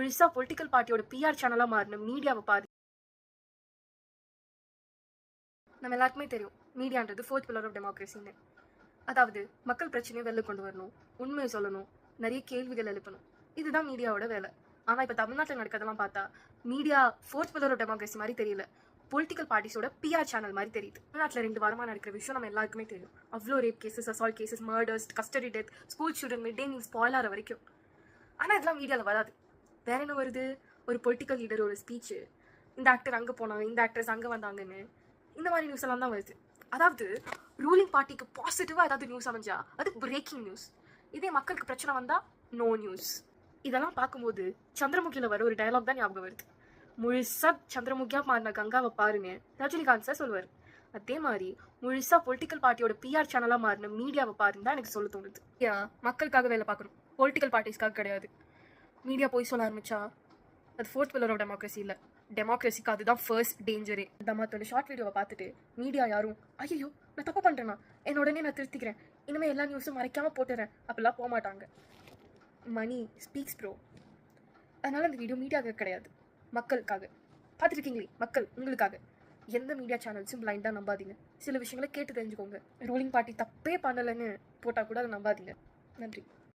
முழுசா political பார்ட்டியோட PR சேனலா மாறின மீடியாவை பாரு. நம்ம எல்லாருக்குமே தெரியும் மீடியான்றது ஃபோர்த் பில்லர் ஆஃப் டெமோக்ரஸின்னு. அதாவது மக்கள் பிரச்சனையை வெளில கொண்டு வரணும், உண்மையை சொல்லணும், நிறைய கேள்விகள் எழுப்பணும். இதுதான் மீடியாவோட வேலை. ஆனால் இப்போ தமிழ்நாட்டில் நடக்கிறதெல்லாம் பார்த்தா media fourth pillar of democracy மாதிரி தெரியல, பொலிட்டிக்கல் பார்ட்டிஸோட பிஆர் சேனல் மாதிரி தெரியுது. தமிழ்நாட்டில் 2 வாரமாக நடக்கிற விஷயம் நம்ம எல்லாருக்குமே தெரியும். அவ்வளோ rape cases, assault cases, murders, custody death, school student mid day meal spoil ஆகிற வரைக்கும். ஆனால் இதெல்லாம் மீடியாவில் வராது. வேற என்ன வருது? ஒரு பொலிட்டிக்கல் லீடர் ஒரு ஸ்பீச்சு, இந்த ஆக்டர் அங்கே போனாங்க, இந்த ஆக்டர்ஸ் அங்கே வந்தாங்கன்னு, இந்த மாதிரி நியூஸ் எல்லாம் தான் வருது. அதாவது ரூலிங் பார்ட்டிக்கு பாசிட்டிவாக ஏதாவது நியூஸ் அமைஞ்சா அது பிரேக்கிங் நியூஸ். இதே மக்களுக்கு பிரச்சனை வந்தால் நோ நியூஸ். இதெல்லாம் பார்க்கும்போது சந்திரமுகியில் வர ஒரு டயலாக் தான் ஞாபகம் வருது. முழுசா சந்திரமுகியா மாறின கங்காவை பாருன்னு ரஜினிகாந்த் சார் சொல்லுவார். அதே மாதிரி முழுசா பொலிட்டிக்கல் பார்ட்டியோட பிஆர் சேனலாக மாறின மீடியாவை பாருன்னு தான் எனக்கு சொல்ல தோணுது. மக்களுக்காக வேலை பார்க்கணும், பொலிட்டிக்கல் பார்ட்டிஸ்க்காக கிடையாது. மீடியா போய் சொல்ல ஆரம்பிச்சா அது ஃபோர்த் பில்லர் ஆஃப் டெமோக்ரஸி இல்லை, டெமோக்ரஸிக்கு அதுதான் ஃபர்ஸ்ட் டேஞ்சரே. இந்த மற்றோட ஷார்ட் வீடியோவை பார்த்துட்டு மீடியா யாரும் ஐயோ நான் தப்பு பண்ணுறேன்னா என்னோட உடனே நான் திருத்திக்கிறேன், இனிமேல் எல்லா நியூஸும் மறைக்காமல் போட்டுறேன் அப்படிலாம் போக மாட்டாங்க. மணி ஸ்பீக்ஸ் ப்ரோ. அதனால் அந்த வீடியோ மீடியாவுக்கு கிடையாது, மக்களுக்காக. பார்த்துருக்கீங்களே, மக்கள் உங்களுக்காக. எந்த மீடியா சேனல்ஸும் பிளைண்டாக நம்பாதீங்க. சில விஷயங்களை கேட்டு தெரிஞ்சுக்கோங்க. ரூலிங் பார்ட்டி தப்பே பண்ணலைன்னு போட்டால் கூட அதை நம்பாதீங்க. நன்றி.